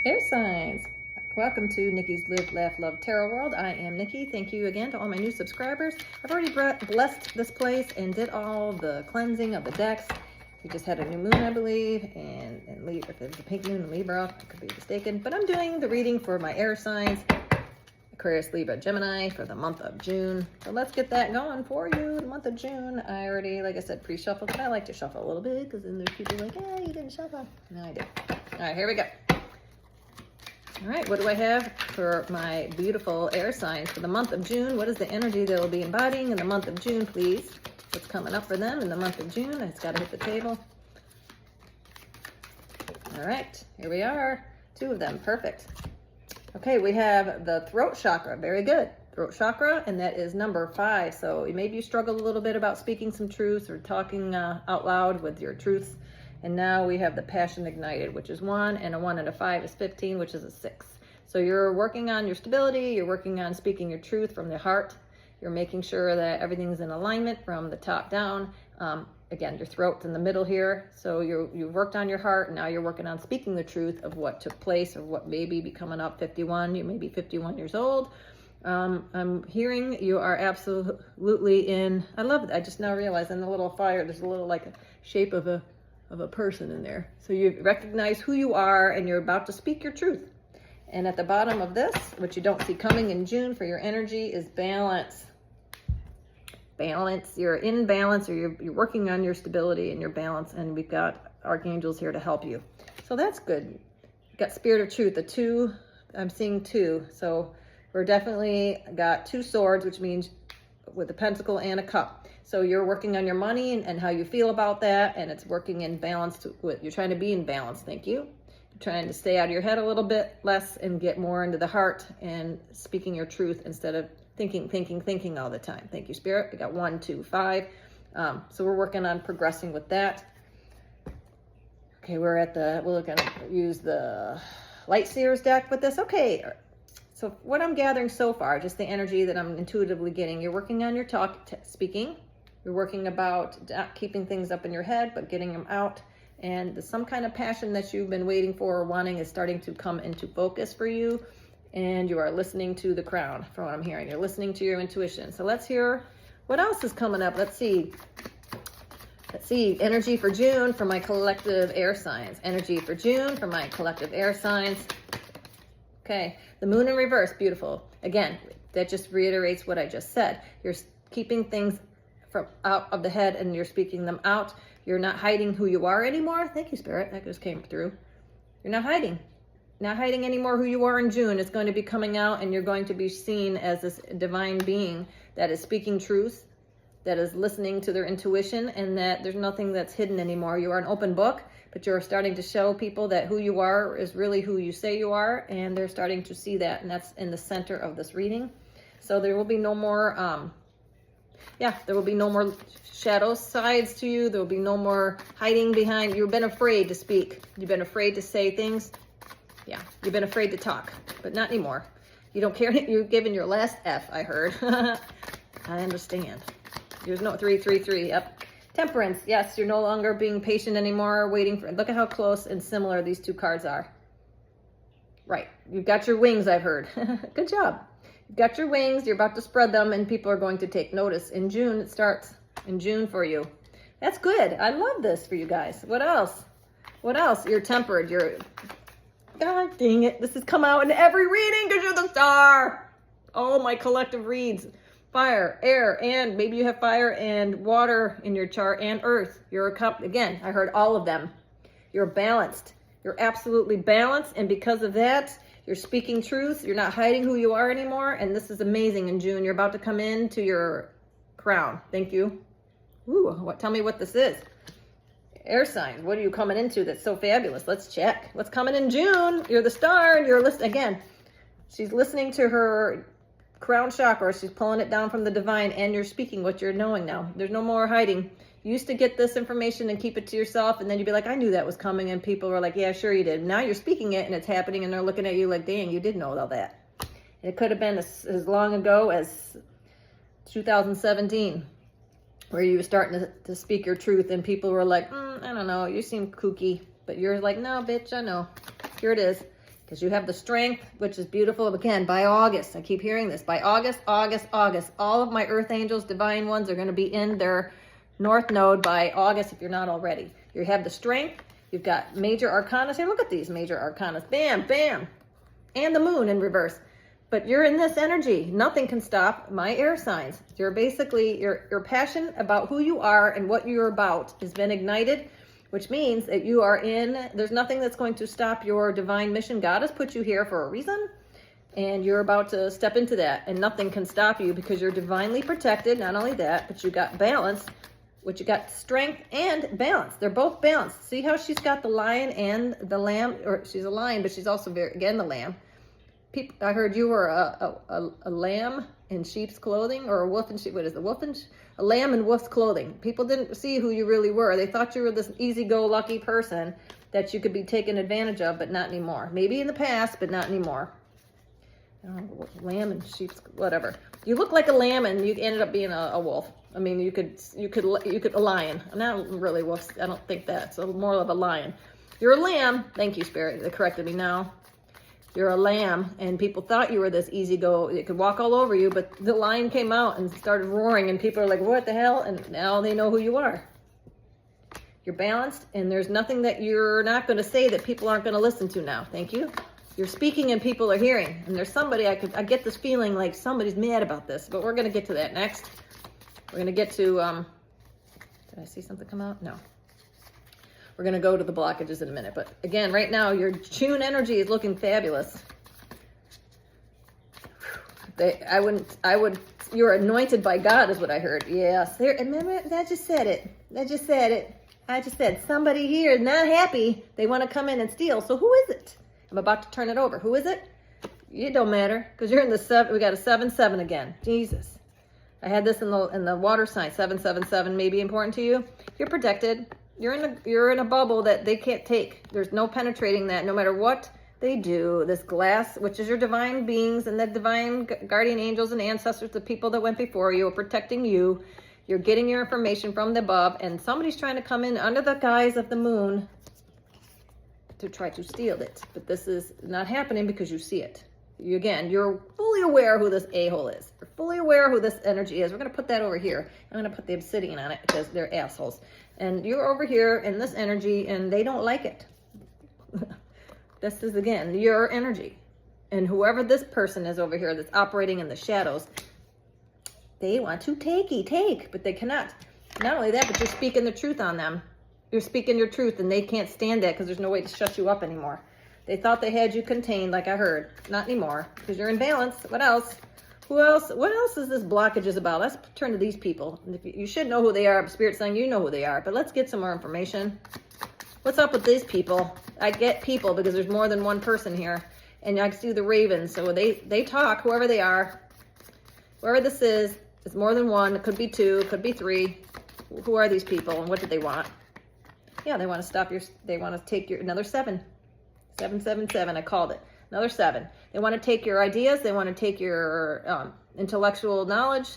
Air signs. Welcome to Nikki's Live, Laugh, Love Tarot World. I am Nikki. Thank you again to all my new subscribers. I've already blessed this place and did all the cleansing of the decks. We just had a new moon, I believe, and if it's a pink moon in Libra, I could be mistaken. But I'm doing the reading for my air signs, Aquarius, Libra, Gemini, for the month of June. So let's get that going for you. The month of June, I already, like I said, pre-shuffled, but I like to shuffle a little bit because then there's people like, yeah, you didn't shuffle. No, I did. All right, here we go. All right, what do I have for my beautiful air signs for the month of June? What is the energy they will be embodying in the month of June, please? What's coming up for them in the month of June? I just got to hit the table. All right, here we are. Two of them, perfect. Okay, we have the throat chakra. Very good. Throat chakra, and that is number 5. So maybe you struggle a little bit about speaking some truths or talking out loud with your truths. And now we have the passion ignited, which is 1, and a 1 and a 5 is 15, which is a 6. So you're working on your stability, you're working on speaking your truth from the heart. You're making sure that everything's in alignment from the top down. Again, your throat's in the middle here. So you've worked on your heart, and now you're working on speaking the truth of what took place or what may be coming up. 51, you may be 51 years old. I'm hearing you are absolutely in, I love it. I just now realized in the little fire, there's a little like a shape of a person in there. So you recognize who you are and you're about to speak your truth. And at the bottom of this, what you don't see coming in June for your energy is balance. Balance. You're in balance, or you're working on your stability and your balance, and we've got archangels here to help you. So that's good. You've got spirit of truth, the 2, I'm seeing 2. So we're definitely got 2 swords, which means with a pentacle and a cup. So you're working on your money and how you feel about that, and it's working in balance with, you're trying to be in balance, thank you. You're trying to stay out of your head a little bit less and get more into the heart and speaking your truth instead of thinking all the time. Thank you, Spirit. We got 1, 2, 5. So we're working on progressing with that. Okay, we're gonna use the Light Seers deck with this. Okay, so what I'm gathering so far, just the energy that I'm intuitively getting, you're working on your speaking. You're working about not keeping things up in your head, but getting them out. And some kind of passion that you've been waiting for or wanting is starting to come into focus for you. And you are listening to the crown, from what I'm hearing. You're listening to your intuition. So let's hear what else is coming up. Let's see. Energy for June for my collective air signs. Energy for June for my collective air signs. Okay, the moon in reverse, beautiful. Again, that just reiterates what I just said. You're keeping things from out of the head and you're speaking them out. You're not hiding who you are anymore. Thank you, Spirit. That just came through. You're not hiding. Not hiding anymore who you are in June. It's going to be coming out, and you're going to be seen as this divine being that is speaking truth, that is listening to their intuition, and that there's nothing that's hidden anymore. You are an open book, but you're starting to show people that who you are is really who you say you are, and they're starting to see that, and that's in the center of this reading. So there will be no more, there will be no more shadow sides to you. There will be no more hiding behind. You've been afraid to speak. You've been afraid to say things. Yeah, you've been afraid to talk, but not anymore. You don't care. You're given your last F, I heard. I understand. There's no 333. Yep. Temperance. Yes, you're no longer being patient anymore, waiting for. Look at how close and similar these 2 cards are. Right. You've got your wings, I've heard. Good job. You've got your wings. You're about to spread them, and people are going to take notice. In June, it starts. In June for you. That's good. I love this for you guys. What else? What else? You're tempered. God dang it. This has come out in every reading because you're the star. Oh, my collective reads. Fire, air, and maybe you have fire and water in your chart and earth. You're again, I heard all of them. You're balanced. You're absolutely balanced. And because of that, you're speaking truth. You're not hiding who you are anymore. And this is amazing in June. You're about to come into your crown. Thank you. Ooh, tell me what this is. Air sign, what are you coming into that's so fabulous? Let's check. What's coming in June? You're the star, and you're listening. Again, she's listening to her crown chakra. She's pulling it down from the divine, and you're speaking what you're knowing now. There's no more hiding. You used to get this information and keep it to yourself, and then you'd be like, I knew that was coming, and people were like, yeah, sure you did. Now you're speaking it, and it's happening, and they're looking at you like, dang, you did know all that. And it could have been as long ago as 2017. Where you were starting to speak your truth, and people were like, I don't know, you seem kooky. But you're like, no, bitch, I know. Here it is. because you have the strength, which is beautiful. Again, by August, I keep hearing this, by August, all of my earth angels, divine ones, are going to be in their north node by August if you're not already. You have the strength. You've got major arcanas here. Look at these major arcanas. Bam, bam. And the moon in reverse. But you're in this energy. Nothing can stop my air signs. You're basically, your passion about who you are and what you're about has been ignited, which means that you are in, there's nothing that's going to stop your divine mission. God has put you here for a reason, and you're about to step into that, and nothing can stop you because you're divinely protected. Not only that, but you got balance, which you got strength and balance. They're both balanced. See how she's got the lion and the lamb, or she's a lion, but she's also again the lamb. People, I heard you were a lamb in sheep's clothing, or a wolf in sheep. What is the wolf in? A lamb in wolf's clothing. People didn't see who you really were. They thought you were this easy-go-lucky person that you could be taken advantage of, but not anymore. Maybe in the past, but not anymore. I don't know, lamb and sheep's, whatever. You look like a lamb, and you ended up being a wolf. I mean, you could a lion. Not really wolves. I don't think that. So more of a lion. You're a lamb. Thank you, Spirit. They corrected me now. You're a lamb, and people thought you were this easy go. It could walk all over you, but the lion came out and started roaring, and people are like, what the hell? And now they know who you are. You're balanced, and there's nothing that you're not going to say that people aren't going to listen to now. Thank you. You're speaking and people are hearing. And there's somebody, I get this feeling like somebody's mad about this, but we're going to get to that next. We're going to get to, did I see something come out? No. We're going to go to the blockages in a minute. But again, right now, your June energy is looking fabulous. You're anointed by God is what I heard. Yes. Remember, I just said it. Somebody here is not happy. They want to come in and steal. So who is it? I'm about to turn it over. Who is it? It don't matter, because you're in the 7. We got a 7-7 again. Jesus. I had this in the water sign. 777 may be important to you. You're protected. You're in a bubble that they can't take. There's no penetrating that, no matter what they do. This glass, which is your divine beings and the divine guardian angels and ancestors, the people that went before you, are protecting you. You're getting your information from the above, and somebody's trying to come in under the guise of the moon to try to steal it. But this is not happening because you see it. You're fully aware who this a-hole is. You're fully aware who this energy is. We're going to put that over here. I'm going to put the obsidian on it because they're assholes. And you're over here in this energy, and they don't like it. This is, again, your energy. And whoever this person is over here that's operating in the shadows, they want to take, but they cannot. Not only that, but you're speaking the truth on them. You're speaking your truth, and they can't stand that because there's no way to shut you up anymore. They thought they had you contained, like I heard. Not anymore, because you're in balance. What else? Who else? What else is this blockage is about? Let's turn to these people. You should know who they are. Spirit's saying you know who they are. But let's get some more information. What's up with these people? I get people because there's more than one person here. And I see the ravens. So they talk, whoever they are. Whoever this is, it's more than one. It could be 2. It could be 3. Who are these people and what do they want? Yeah, they want to stop they want to take another 7. 777, I called it. Another 7. They want to take your ideas. They want to take your intellectual knowledge,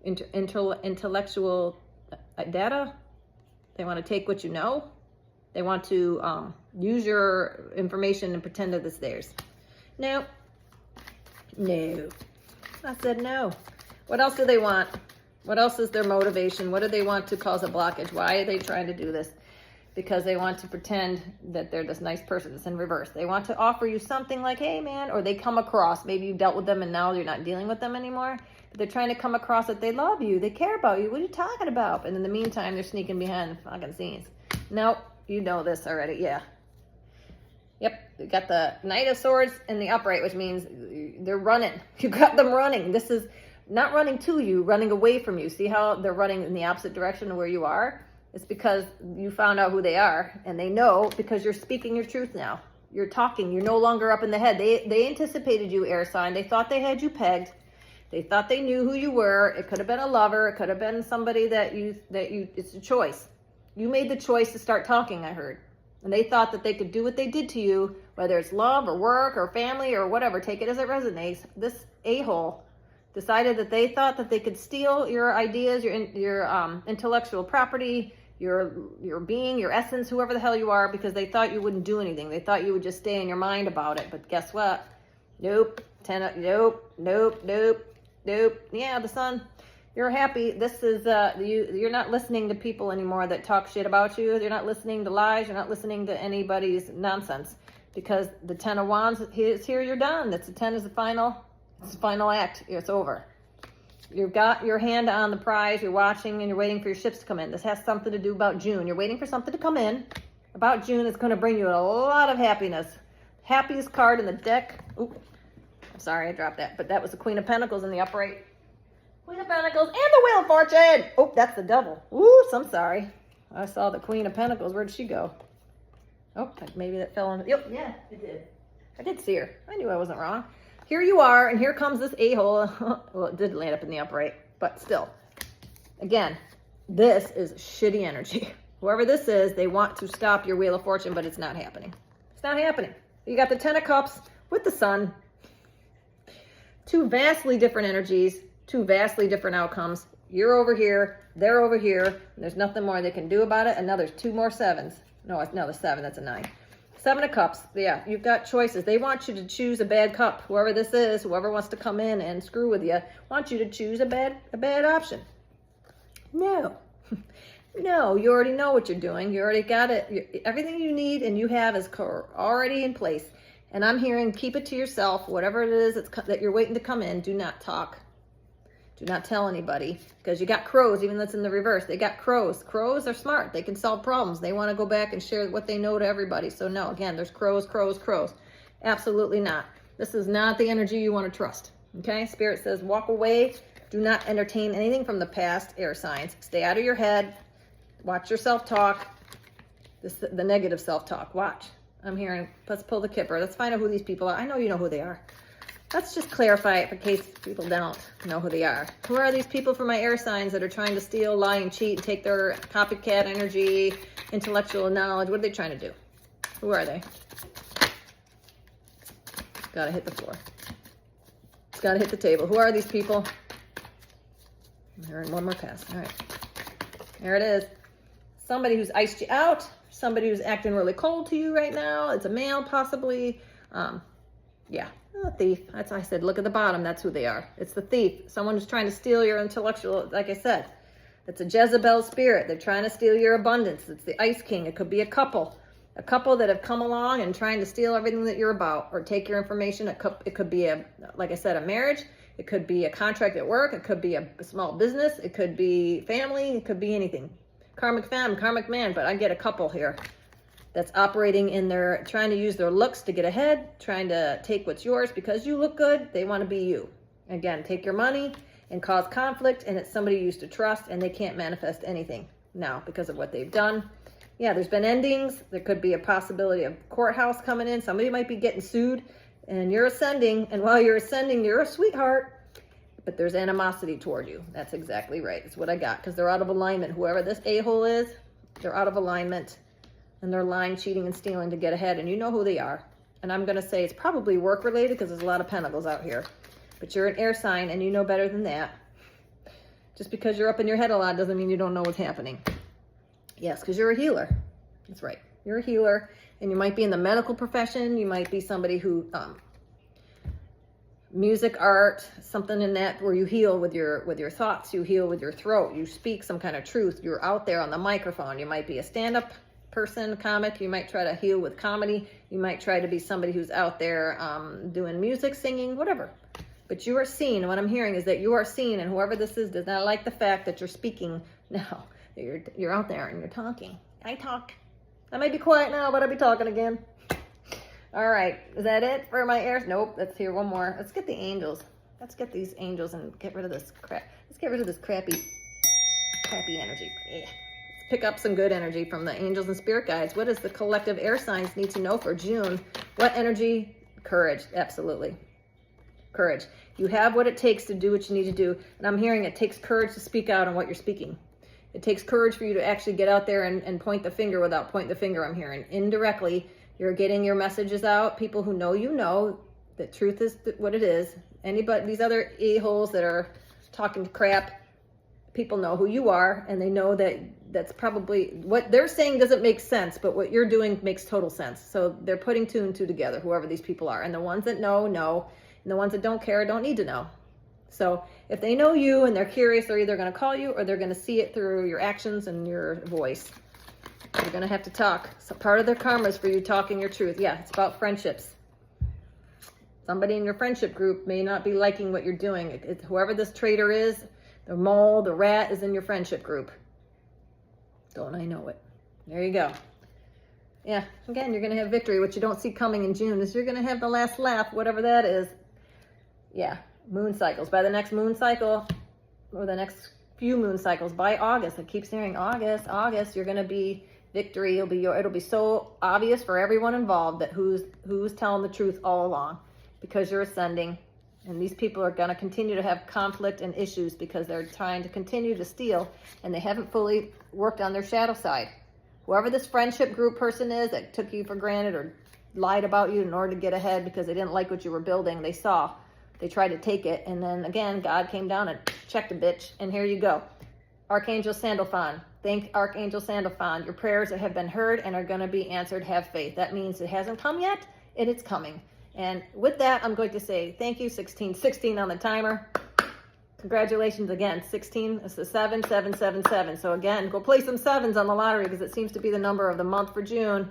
intellectual data. They want to take what you know. They want to use your information and pretend that it's theirs. No. I said no. What else do they want? What else is their motivation? What do they want to cause a blockage? Why are they trying to do this? Because they want to pretend that they're this nice person. It's in reverse. They want to offer you something like, hey, man, or they come across, maybe you dealt with them and now you're not dealing with them anymore. But they're trying to come across that they love you. They care about you. What are you talking about? And in the meantime, they're sneaking behind the fucking scenes. Nope, you know this already. Yeah. Yep, you got the Knight of Swords in the upright, which means they're running. You got them running. This is not running to you, running away from you. See how they're running in the opposite direction of where you are? It's because you found out who they are, and they know because you're speaking your truth now. You're talking. You're no longer up in the head. They anticipated you, air sign. They thought they had you pegged. They thought they knew who you were. It could have been a lover. It could have been somebody that you. It's a choice. You made the choice to start talking, I heard. And they thought that they could do what they did to you, whether it's love or work or family or whatever. Take it as it resonates. This a-hole decided that they thought that they could steal your ideas, your intellectual property, your being, your essence, whoever the hell you are, because they thought you wouldn't do anything. They thought you would just stay in your mind about it. But guess what? Nope. Nope. Nope. Nope. Nope. Yeah, the sun. You're happy. This is you're not listening to people anymore that talk shit about you. You're not listening to lies. You're not listening to anybody's nonsense, because the 10 of Wands is here. You're done. That's the 10 is the final. It's the final act. It's over. You've got your hand on the prize. You're watching and you're waiting for your ships to come in. This has something to do about June. You're waiting for something to come in about June. It's going to bring you a lot of happiness. Happiest card in the deck. Ooh, I'm sorry I dropped that, but that was the Queen of Pentacles in the upright. Queen of Pentacles and the Wheel of Fortune. Oh, that's the Devil. Ooh, I'm sorry. I saw the Queen of Pentacles. Where did she go? Oh, maybe that fell on. Yep, yeah, it did. I did see her. I knew I wasn't wrong. Here you are, and here comes this a-hole. Well, it did land up in the upright, but still. Again, this is shitty energy. Whoever this is, they want to stop your Wheel of Fortune, but it's not happening. It's not happening. You got the 10 of Cups with the Sun. Two vastly different energies, two vastly different outcomes. You're over here, they're over here, and there's nothing more they can do about it. And now there's two more sevens. No, the 7, that's a 9. 7 of Cups. Yeah, you've got choices. They want you to choose a bad cup. Whoever this is, whoever wants to come in and screw with you, wants you to choose a bad option. No. No, you already know what you're doing. You already got it. Everything you need and you have is already in place. And I'm hearing, keep it to yourself. Whatever it is that you're waiting to come in, do not talk. Do not tell anybody, because you got crows, even that's in the reverse. They got crows. Crows are smart. They can solve problems. They want to go back and share what they know to everybody. So no, again, there's crows, crows, crows. Absolutely not. This is not the energy you want to trust. Okay? Spirit says walk away. Do not entertain anything from the past, air signs. Stay out of your head. Watch your self-talk. The negative self-talk. Watch. I'm hearing, let's pull the Kipper. Let's find out who these people are. I know you know who they are. Let's just clarify it in case people don't know who they are. Who are these people for my air signs that are trying to steal, lie, and cheat, and take their copycat energy, intellectual knowledge? What are they trying to do? Who are they? Gotta hit the floor. It's gotta hit the table. Who are these people? I'm hearing one more pass. All right. There it is. Somebody who's iced you out. Somebody who's acting really cold to you right now. It's a male, possibly. Yeah. A thief. That's why I said, look at the bottom. That's who they are. It's the thief. Someone who's trying to steal your intellectual, like I said. It's a Jezebel spirit. They're trying to steal your abundance. It's the Ice King. It could be a couple that have come along and trying to steal everything that you're about or take your information. It could be like I said, a marriage. It could be a contract at work. It could be a small business. It could be family. It could be anything. Karmic femme, karmic man, but I get a couple here that's operating in their, trying to use their looks to get ahead, trying to take what's yours because you look good. They want to be you. Again, take your money and cause conflict, and it's somebody you used to trust, and they can't manifest anything now because of what they've done. Yeah, there's been endings. There could be a possibility of courthouse coming in. Somebody might be getting sued, and you're ascending, and while you're ascending, you're a sweetheart, but there's animosity toward you. That's exactly right. That's what I got, because they're out of alignment. Whoever this a-hole is, they're out of alignment. And they're lying, cheating, and stealing to get ahead. And you know who they are. And I'm going to say it's probably work-related because there's a lot of pentacles out here. But you're an air sign, and you know better than that. Just because you're up in your head a lot doesn't mean you don't know what's happening. Yes, because you're a healer. That's right. You're a healer. And you might be in the medical profession. You might be somebody who, music, art, something in that where you heal with your thoughts. You heal with your throat. You speak some kind of truth. You're out there on the microphone. You might be a stand-up person, comic. You might try to heal with comedy. You might try to be somebody who's out there doing music, singing, whatever. But you are seen. And what I'm hearing is that you are seen, and whoever this is does not like the fact that you're speaking now. You're out there and you're talking. I talk. I may be quiet now, but I'll be talking again. All right. Is that it for my airs? Nope. Let's hear one more. Let's get the angels. Let's get these angels and get rid of this crap. Let's get rid of this crappy energy. Yeah. Pick up some good energy from the angels and spirit guides. What does the collective air signs need to know for June? What energy? Courage. Absolutely. Courage. You have what it takes to do what you need to do. And I'm hearing it takes courage to speak out on what you're speaking. It takes courage for you to actually get out there and point the finger without pointing the finger. I'm hearing indirectly, you're getting your messages out. People who know you know that truth is what it is. Anybody, these other a-holes that are talking crap, people know who you are, and they know that that's probably what they're saying doesn't make sense, but what you're doing makes total sense. So they're putting two and two together, whoever these people are. And the ones that know, and the ones that don't care don't need to know. So if they know you and they're curious, they're either going to call you or they're going to see it through your actions and your voice. You're going to have to talk. So part of their karma is for you talking your truth. Yeah, it's about friendships. Somebody in your friendship group may not be liking what you're doing. Whoever this traitor is, the mole, the rat is in your friendship group. Don't I know it? There you go. Yeah, again, you're going to have victory. What you don't see coming in June is you're going to have the last laugh, whatever that is. Yeah, moon cycles. By the next moon cycle, or the next few moon cycles, by August, I keep hearing August, you're going to be victory. It'll be so obvious for everyone involved that who's telling the truth all along, because you're ascending. And these people are going to continue to have conflict and issues because they're trying to continue to steal and they haven't fully worked on their shadow side. Whoever this friendship group person is that took you for granted or lied about you in order to get ahead because they didn't like what you were building, they tried to take it. And then again, God came down and checked a bitch. And here you go. Archangel Sandalphon. Thank Archangel Sandalphon. Your prayers have been heard and are going to be answered. Have faith. That means it hasn't come yet and it's coming. And with that, I'm going to say thank you. 16 on the timer. Congratulations again. 16 is the 7777. So again, go play some sevens on the lottery because it seems to be the number of the month for June.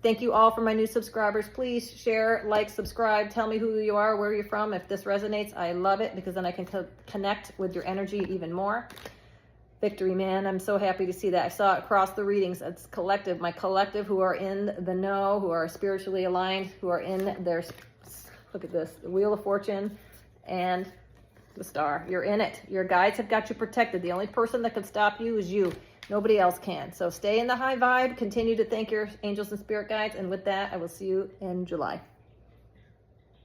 Thank you all for my new subscribers. Please share, like, subscribe. Tell me who you are, where you're from. If this resonates, I love it because then I can connect with your energy even more. Victory, man. I'm so happy to see that. I saw it across the readings. It's collective. My collective who are in the know, who are spiritually aligned, who are in their, look at this, the Wheel of Fortune and the Star. You're in it. Your guides have got you protected. The only person that can stop you is you. Nobody else can. So stay in the high vibe. Continue to thank your angels and spirit guides. And with that, I will see you in July.